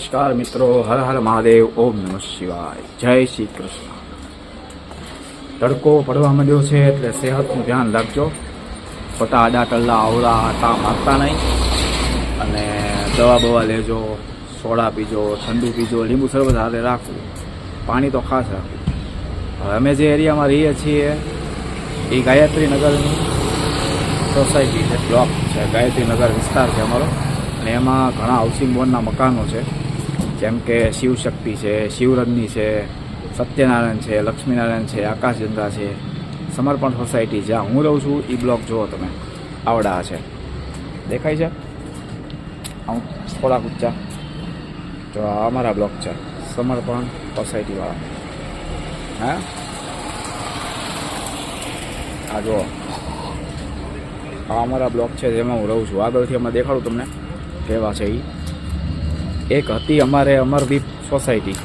નમસ્કાર મિત્રો, હર હર મહાદેવ, ઓમ નમઃ શિવાય, જય શ્રી કૃષ્ણ। તડકો પડવા માંડ્યો છે એટલે સેહતનું ધ્યાન રાખજો। ખોટા આડા ટલ્લા આવડા આટા મારતા નહીં અને દવા બવા લેજો, સોડા પીજો, ઠંડુ પીજો, લીંબુ શરબત હાથે રાખવું, પાણી તો ખાસ રાખવું। હવે અમે જે એરિયામાં રહીએ છીએ એ ગાયત્રી નગરની સોસાયટી છે, બ્લોક છે, ગાયત્રી નગર વિસ્તાર છે અમારો, અને એમાં ઘણા હાઉસિંગ બોર્ડના મકાનો છે, જેમ કે શિવશક્તિ છે, શિવરજની છે, સત્યનારાયણ છે, લક્ષ્મીનારાયણ છે, આકાશગંગા છે, સમર્પણ સોસાયટી જ્યાં હું રહું છું એ બ્લોક જુઓ તમે, આવડા છે, દેખાય છે હું થોડાક ઊંચા, જો આ અમારા બ્લોક છે, સમર્પણ સોસાયટીવાળા। હા આ જુઓ, આ અમારા બ્લોક છે જેમાં હું રહું છું। આગળથી અમે દેખાડું તમને કેવા છે એ। એક હતી અમારે અમરદીપ સોસાયટી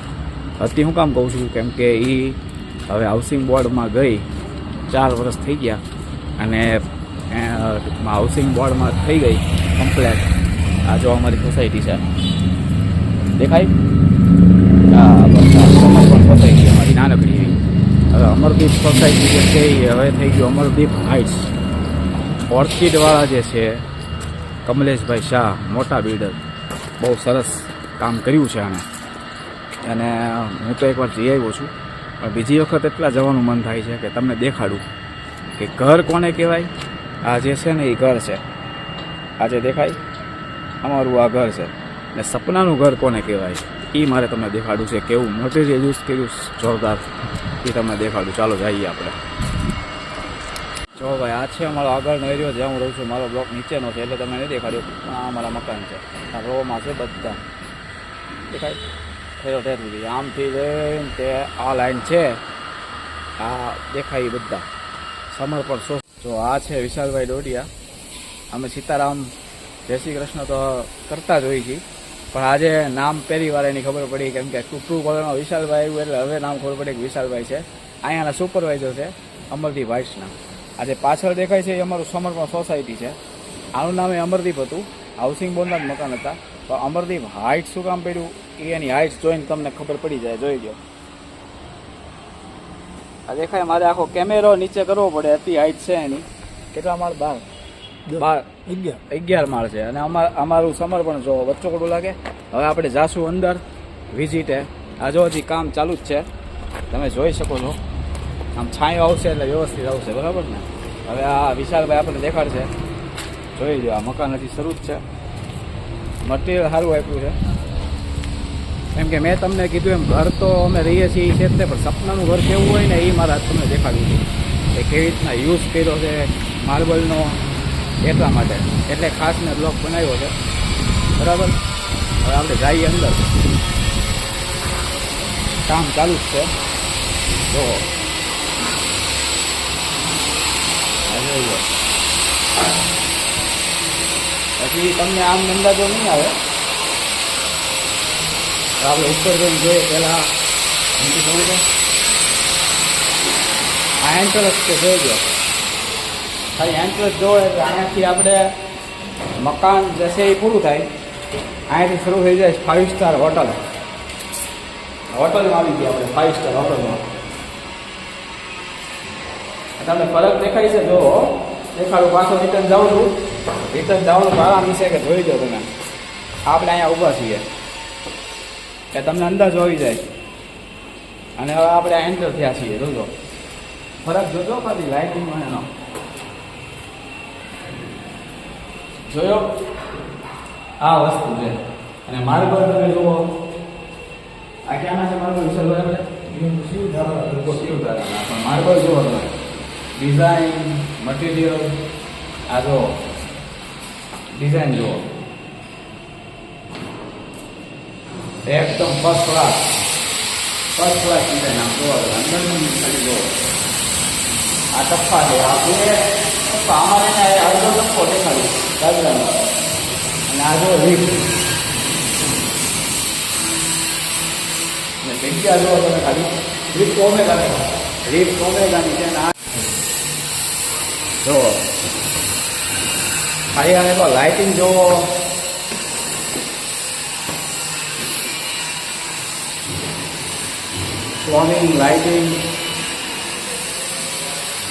હતી, હું કામ કહું છું કેમ કે એ હવે હાઉસિંગ બોર્ડમાં ગઈ, 4 વર્ષ થઈ ગયા, અને હાઉસિંગ બોર્ડમાં થઈ ગઈ કમ્પ્લેટ। આ જો અમારી સોસાયટી છે, દેખાય? હા બસ આ સમર્પણ સોસાયટી અમારી નાનકડી। હવે અમરદીપ સોસાયટી જે છે એ હવે થઈ ગયું અમરદીપ હાઇટ્સ। ઓર્ચિડવાળા જે છે કમલેશભાઈ શાહ, મોટા બિલ્ડર, બહુ સરસ કામ કર્યું છે આને, અને હું તો એકવાર જઈ આવ્યો છું, પણ બીજી વખત એટલા જવાનું મન થાય છે કે તમને દેખાડું કે ઘર કોને કહેવાય। આ જે છે ને એ ઘર છે, આ જે દેખાય અમારું આ ઘર છે, ને સપનાનું ઘર કોને કહેવાય એ મારે તમને દેખાડું છે। કેવું મટીરિયલ યુઝ કર્યું જોરદાર એ તમને દેખાડું। ચાલો જઈએ આપણે। જો ભાઈ આ છે અમારો આગળનો એરિયો જ્યાં હું રહું છું, મારો બ્લોક નીચેનો છે એટલે તમને નહીં દેખાડ્યું, આ અમારા મકાન છે, આ રોમાં છે બધા, દેખાય થયો ઠેર સુધી આમથી લઈને તે આ લાઈન છે, આ દેખાય બધા સમર્પણ સો। જો આ છે વિશાલભાઈ ડોડિયા, અમે સીતારામ જય શ્રી કૃષ્ણ તો કરતા જ હોઈએ છીએ, પણ આજે નામ પહેલી વાર એની ખબર પડી, કેમ કે ટૂંકું કોલરમાં વિશાલભાઈ આવ્યું એટલે હવે નામ ખબર પડી કે વિશાલભાઈ છે, અહીંયાના સુપરવાઇઝર છે અમરદીપ હાઇટ્સના। આજે પાછળ દેખાય છે એ અમારું સમર્પણ સોસાયટી છે, આનું નામ એ અમરદીપ હતું, હાઉસિંગ બોર્ડના જ મકાન હતા, તો અમરદીપ હાઇટ્સ શું કામ પડ્યું એ એની હાઇટ્સ જોઈને તમને ખબર પડી જાય, જોઈ લો। આ દેખાય, મારે આખો કેમેરો નીચે કરવો પડે એટલી હાઇટ છે એની। કેટલા માળ? 11 માળ છે, અને અમારું સમર્પણ જો વચ્ચો કોડું લાગે। હવે આપણે જાશું અંદર વિઝિટે, આ જો હજી કામ ચાલુ જ છે, તમે જોઈ શકો છો, આમ છાંયો આવશે એટલે વ્યવસ્થિત આવશે, બરાબર ને? હવે આ વિશાલભાઈ આપણને દેખાડશે, જોઈ લો, આ મકાન હજી શરૂ જ છે, મટીરિયલ સારું આપ્યું છે, કેમ કે મેં તમને કીધું એમ ઘર તો અમે રહીએ છીએ એ છે જ, પણ સપનાનું ઘર કેવું હોય ને એ મારા તમને દેખાડ્યું હતું, એ કેવી રીતના યુઝ કર્યો છે માર્બલનો, એટલા માટે, એટલે ખાસ મેં બ્લોક બનાવ્યો છે, બરાબર? હવે આપણે જઈએ અંદર, કામ ચાલુ જ છે, જો પછી તમને આમ અંદાજો નહીં આવે, આપણે ઉપર જઈને જોઈએ પહેલાં જોવું છે, આ એન્ટ્રન્સ છે, જોઈજો ખાલી એન્ટ્રન્સ જોવો એટલે અહીંયાથી આપણે મકાન જશે એ પૂરું થાય, અહીંયાથી શરૂ થઈ જાય 5 સ્ટાર હોટલમાં આવી ગયા આપણે, 5 સ્ટાર હોટલમાં। તમને ફરક દેખાય છે? જો દેખાડું, પાછો રિટર્ન જાઉં છું, રિટર્ન જવાનું આરામ છે કે જોઈ જાઓ તમે, આપણે અહીંયા ઊભા છીએ કે તમને અંદાજો આવી જાય, અને હવે આપણે એન્ટર થયા છીએ, જોજો ફરક, જોજો ખાલી લાઇટિંગમાં એનો જોયો, આ વસ્તુ છે। અને માર્બલ તમે જુઓ, આ ક્યાંના છે માર્બલ વિશાલભાઈ? આપણે શિવધારાના, પણ માર્બલ જુઓ તમે, ડિઝાઇન, મટીરિયલ, આ જો ડિઝાઇન જુઓ, એકદમ ફર્સ્ટ ક્લાસ ડિઝાઇન। આમ જુઓ અંદરનું ખાલી જુઓ, આ ટપ્પા છે, આ બે ટપ્પા, અમારે અડધો ટપ્પો દેખાડ્યો દાદરાનો, અને આ જો લીફ્ટ, જગ્યા જુઓ તમે ખાલી, લિફ્ટ ઓમેગાની છે, જો ખાલી આને તો લાઇટિંગ જોવો, પ્લમ્બિંગ, લાઇટિંગ,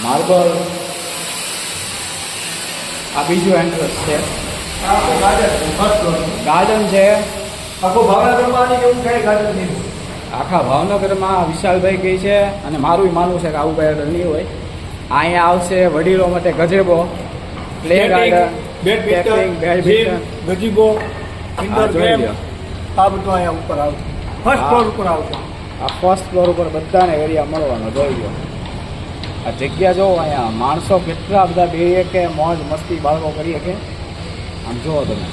માર્બલ. આ બીજું એન્ટ્રન્સ છે. ગાર્ડન છે. આખું ભાવનગરમાં કેવું કઈ ગાર્ડન નહીં. આખા ભાવનગરમાં વિશાલભાઈ કહે છે અને મારું માનવું છે કે આવું ગાર્ડન નહીં હોય. અહીંયા આવશે વડીલો માટે gazebo, play garden, badminton, gazebo, indoor game, આ બધું અહીંયા ઉપર આવશે. ફર્સ્ટ ફ્લોર ઉપર આવશે. આ ફર્સ્ટ ફ્લોર ઉપર બધાને એરિયા મળવાનો જોઈ લો. આ જગ્યા જોવો, અહીંયા માણસો કેટલા બધા બેરીએ કે મોજ મસ્તી બાળકો કરીએ કે આમ જુઓ તમે.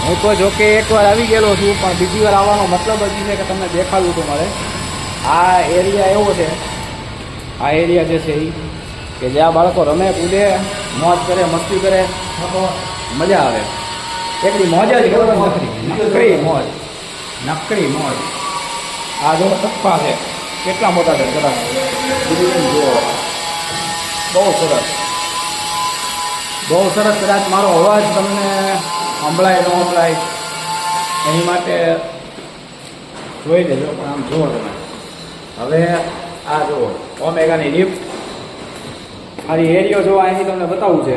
હું તો જોકે એકવાર આવી ગયેલો છું, પણ બીજી વાર આવવાનો મતલબ જ છે કે તમને દેખાડવું તો મળે. આ એરિયા એવો છે, આ એરિયા જે છે એ કે જ્યાં બાળકો રમે, કૂદે, મોજ કરે, મસ્તી કરે, મજા આવે. એકડી મોજ જ નકરી મોજ, નકરી મોજ. આ જો ટપ્પા છે, કેટલા મોટા છે કદાચ જુઓ. બહુ સરસ, બહુ સરસ. કદાચ મારો અવાજ તમને સંભળાય ન સંભળાય એની માટે જોઈ લેજો, પણ આમ જુઓ તમે. હવે આ જુઓ ઓમેગાની લિફ્ટ. મારી એરિયો જો અહીંથી તમને બતાવવું છે.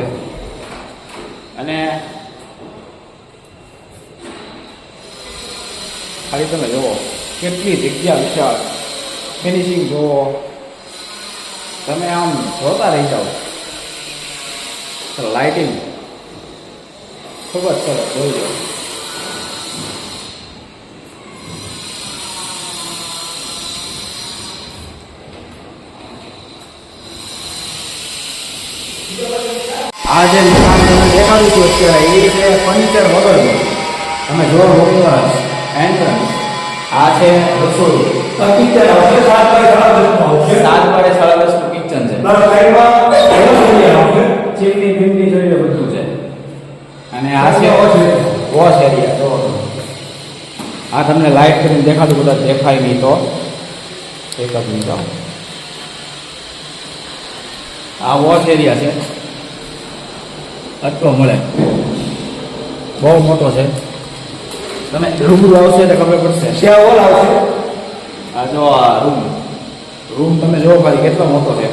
અને ખાલી તમે જુઓ કેટલી જગ્યા વિશાળ, ફિનિશિંગ જુઓ તમે, આમ જોતા રહી જાઓ. લાઇટિંગ ખૂબ જ સરસ, જોઈ લો. આ જે મકાન તમને દેખાડું છું અત્યારે એ છે ફર્નિચર વગરનું. તમે જો એન્ટ્રન્સ. આ છે રસોડું. કિચન આવશે 7x10 કિચન છે. ચીમની બિમની જોઈ લો, બધું છે. અને આ છે વોશ એરિયા. જો આ તમને લાઇટ કરીને દેખાડું, કદાચ દેખાય નહીં તો એક જ મિનિટ. આ વોશ એરિયા છે. આટલો મળે, બહુ મોટો છે. તમે રૂબરૂ આવશે એટલે ખબર પડશે. ત્યાં હોલ આવશે. આ જો આ રૂમ તમે જોવો ખાલી કેટલો મોટો છે.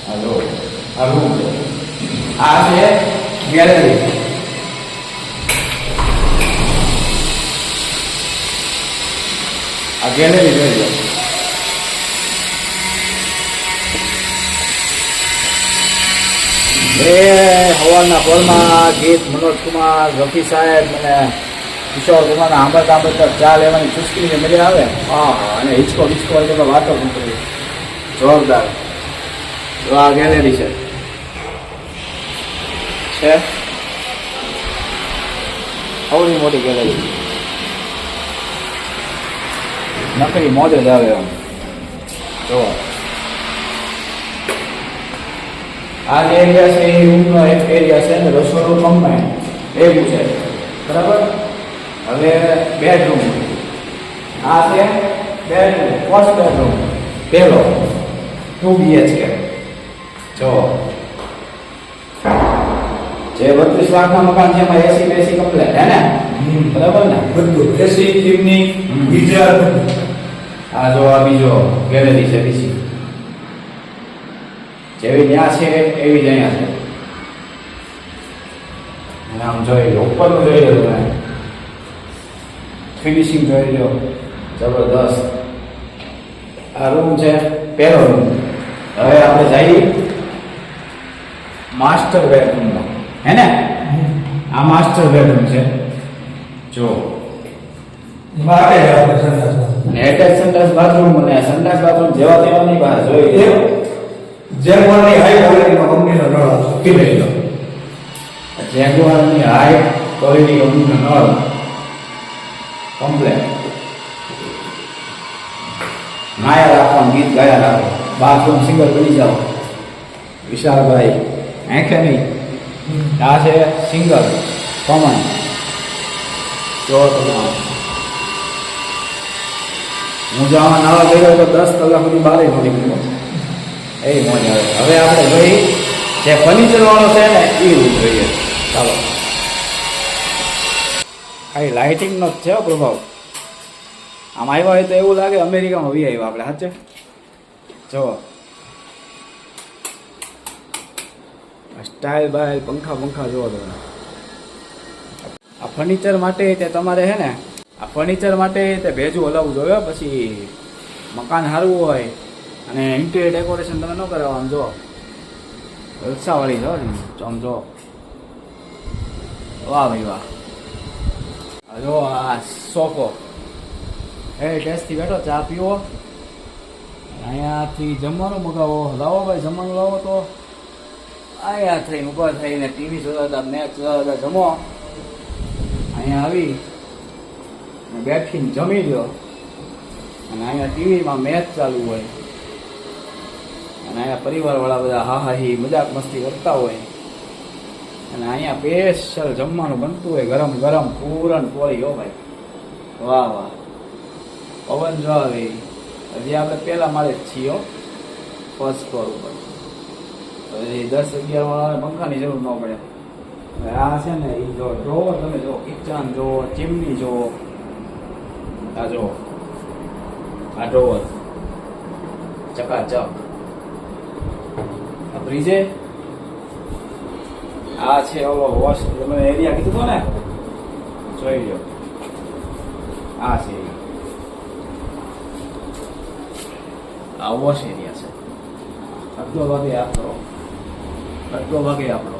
આ જો આ રૂમ છે. આ છે ગેલેરી. આ ગેલેરી જોઈ લો. એ હવાના પોરમાં ગીત મનોજ કુમાર, રફી સાહેબ અને કિશોર કુમારના આંબત ચા લેવાની ચુસ્કીની મજા આવે. હા, અને હિચકો હિચકો હોય તો વાતો નથી, જોરદાર. તો આ ગેલેરી છે આવડી મોટી ગેલેરી. નકરી મોજ જ આવે આમ જો. આ જે એરિયા છે એ રૂમનો એક એરિયા છે ને રસોડું કમ્બાઈન એવું છે, બરાબર. હવે બેડરૂમ. આ છે બેડરૂમ, ફર્સ્ટ બેડરૂમ, પહેલો 2 BHK. જો જે 32 લાખના મકાન છે એમાં એસી બેસી કમ્પ્લેટ હે ને, બરાબર ને? બધું એસી, ચીમની, ગીઝર. આ જો આ બીજો ગેલેરી છે બીજી. જેવી ત્યાં છે એવી જ અહીંયા છે. અને આમ જોઈ લો, ઉપરનું જોઈ લો તમે, ફિનિશિંગ જોઈ લો, જબરદસ્ત. આ રૂમ છે પહેલો રૂમ. હવે આપણે જઈએ માસ્ટર બેડરૂમમાં, હે ને? આ માસ્ટર બેડરૂમ છે જો. એટેચ સંડાસ બાથરૂમ અને સંડાસ બાથરૂમ જેવા તેવા નહીં, બહાર જોઈ લો. જેગવારની હાઈ ક્વોલિટીમાં કંપનીનો નળ આવશે. લઈ લો. જેગવારની હાઈ ક્વોલિટી કંપનીનો નળ કમ્પ્લેટ. નાયા રાખવાનું, ગીત ગાયા રાખો, બાથરૂમ સિંગલ બની જાઓ. વિશાલભાઈ આંખે નહીં. આ છે સિંગલ કોમન. જો તમે હું જો આમાં નાવા ગયો તો 10 કલાક સુધી બહાર ન નીકળ્યો. એ મોજ આવે. હવે આપણે જોઈ જે ફર્નિચર વાળો છે ને એ રૂમ જોઈએ. ચાલો, ખાલી લાઇટિંગનો જ છે હો પ્રભાવ. આમ આવ્યા હોય તો એવું લાગે અમેરિકામાં વી આવ્યા આપણે. સાચે જો સ્ટાઇલ બાઇલ પંખા જોવો તમે. આ ફર્નિચર માટે તે તમારે છે ને આ ફર્નિચર માટે તે ભેજું હલાવવું જોઈએ. પછી મકાન સારું હોય અને ઇન્ટિરિયર ડેકોરેશન તમે ન કરાવો. આમ જો જલસાવાળી છો આમ જો. વાહ ભાઈ વાહ. જો આ સોફો એ ટેસ્ટથી બેઠો ચા પીવો. અહીંયાથી જમવાનું મગાવો. લાવો ભાઈ જમવાનું લાવો. તો અહીંયા થઈને ઊભા થઈને ટીવી જોતા હતા, મેચ જોતા હતા. જમો અહીંયા આવી બેઠીને જમી લો. અને અહીંયા ટીવીમાં મેચ ચાલુ હોય અને અહીંયા પરિવારવાળા બધા હાહી મજાક મસ્તી કરતા હોય. અને અહીંયા સ્પેશિયલ જમવાનું બનતું હોય ગરમ ગરમ પૂરણ પોળી. હો ભાઈ વાહ વાહ. પવન જો આવે. હજી આપણે પહેલા માળે જ છીએ ફર્સ્ટ ફ્લોર ઉપર. હવે 10-11 વાળાને પંખાની જરૂર ન પડે. હવે આ છે ને એ જો ડ્રોવર તમે જો, કિચન જો, ચીમની જો. આ જો આ ડ્રોવર ચકાચક. આ ફ્રીજે આ છે ઓલો વોશ તમે એરિયા કીધું હતો ને, જોઈ લો. આ છે આ વોશ એરિયા છે. અડધો ભાગે આપણો, અડધો ભાગે આપણો.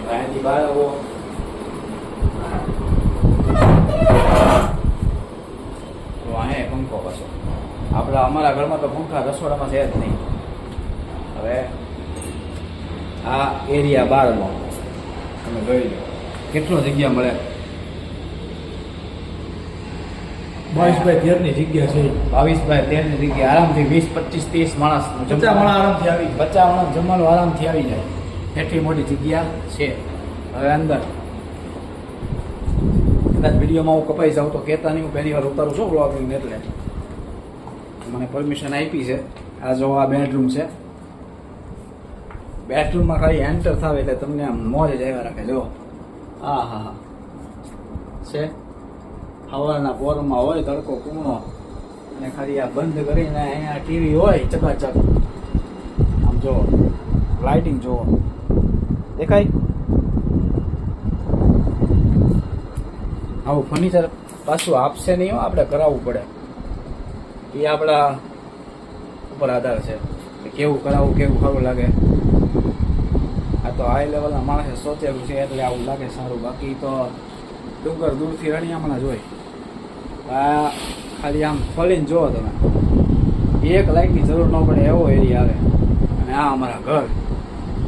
અહીંયાથી બહાર આવો. તો અહીંયા પંખો પાછો. અમારા ઘરમાં તો પંખા રસોડામાં છે જ નહીં. હવે આ એરિયા બારનો તમે જોઈ લો કેટલો જગ્યા મળે. 22x13 ની જગ્યા છે. 22x13 ની જગ્યા આરામથી 20-25-30 માણસ 50 માણસ આરામથી આવી જાય. 50 માણસ જમવાનું આરામથી આવી જાય. એટલી મોટી જગ્યા છે. હવે અંદર કદાચ વિડીયોમાં હું કપાઈ જાઉં તો કહેતા નહીં. હું પહેલી વાર ઉતારું છું બ્લોગિંગ એટલે મને પરમિશન આપી છે. આ જો આ બેડરૂમ છે. બેડરૂમમાં ખાલી એન્ટર થાવ એટલે તમને આમ મોજ જ આવ્યા રાખે. જો હા હા હા છે. સવારના પોરમાં હોય તડકો કૂણો અને ખાલી આ બંધ કરીને અહીંયા ટીવી હોય ચકાચક. આમ જો લાઇટિંગ જુઓ દેખાય. આવું ફર્નિચર પાછું આપશે નહીં, આપણે કરાવવું પડે. એ આપણા ઉપર આધાર છે કે કેવું કરાવવું, કેવું સારું લાગે. આ તો હાઈ લેવલના માણસે સોચેલું છે એટલે આવું લાગે સારું. બાકી તો ડુંગર દૂરથી રણિયામણા જોઈ. આ ખાલી આમ ખોલીને જુઓ તમે, એક લાઇટની જરૂર ન પડે એવો એરિયા આવે. અને આ અમારા ઘર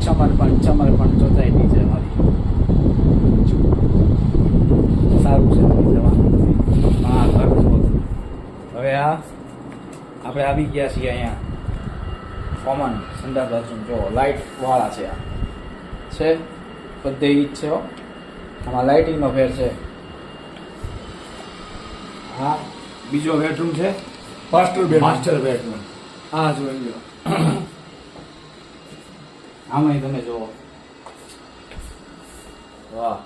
ચમર પણ સોસાયટી છે અમારી. સારું છે હા ઘર જુઓ. હવે આ આપણે આવી ગયા છીએ અહીંયા કોમન સંડાસ બાથરૂમ. જો લાઇટ વાળા છે. આ છે બધે ઈ જ છે. આમાં લાઇટિંગનો ફેર છે. હા બીજો બેડરૂમ છે, માસ્ટર બેડરૂમ. હા જોઈ લો. આમાં તમે જુઓ વાહ.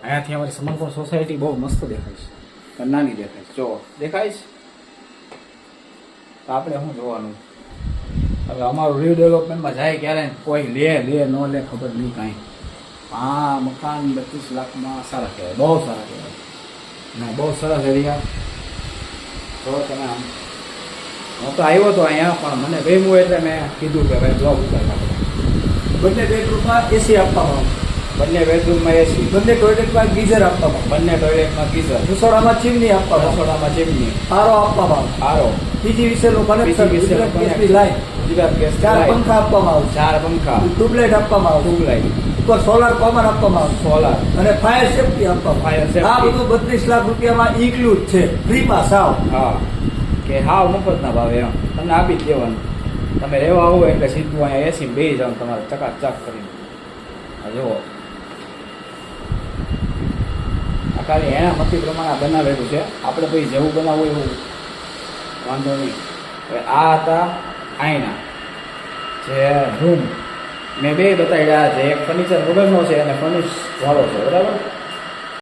અહીંયાથી અમારી સમર્પણ સોસાયટી બહુ મસ્ત દેખાય છે, પણ નાની દેખાય છે. જો દેખાય છે. તો આપણે શું જોવાનું હવે અમારું રીડેવલપમેન્ટમાં જાય ક્યારે કોઈ લે ન લે ખબર નહીં કાંઈ. આ મકાન 32 લાખમાં સારા કહેવાય, બહુ સારા કહેવાય. અને બહુ સરસ એરિયા. જો તમે આમ હું તો આવ્યો હતો અહીંયા પણ મને ગમ્યું એટલે મેં કીધું કે ભાઈ જોબ ઉતારવા પડે. બંને બેડરૂમમાં એસી આપવામાં આવે. બંને બેડરૂમમાં એસી, બંને ટોયલેટમાં ગીઝર આપવામાં આવે. બંને ટોયલેટમાં ગીઝર, રસોડામાં ચીમની આપવામાં આવે. રસોડામાં ચીમની, આરો આપવામાં આવે. આરો, બીજી વિશેનું કનેક્શન, ગુજરાત ગેસની લાઈન, ગુજરાત ગેસ, 4 પંખા આપવામાં આવે. 4 પંખા, ટ્યુબલાઇટ આપવામાં આવે. ટ્યુબલાઇટ, ઉપર સોલાર કોમન આપવામાં આવે. સોલાર અને ફાયર સેફ્ટી આપવામાં ફાયર આવે. સેફ્ટી. આ બધું 32 લાખ રૂપિયામાં ઇન્ક્લુડ છે, ફ્રીમાં સાવ. હા કે હાવ મફતના ભાવે એમ તમને આપી જ દેવાનું. તમે રહેવા આવો એટલે સીધું અહીંયા એસી બેસી જાવ તમારે ચકાચક કરીને. આ જુઓ આ ખાલી એના મતી પ્રમાણે બનાવેલું છે. આપણે પછી જેવું બનાવવું એવું વાંધો નહીં. હવે આ હતા આઈના જે રૂમ મેં બે બતાવ્યા છે, એક ફર્નિચર વગરનો છે અને ફર્નિશ વાળો છે, બરાબર.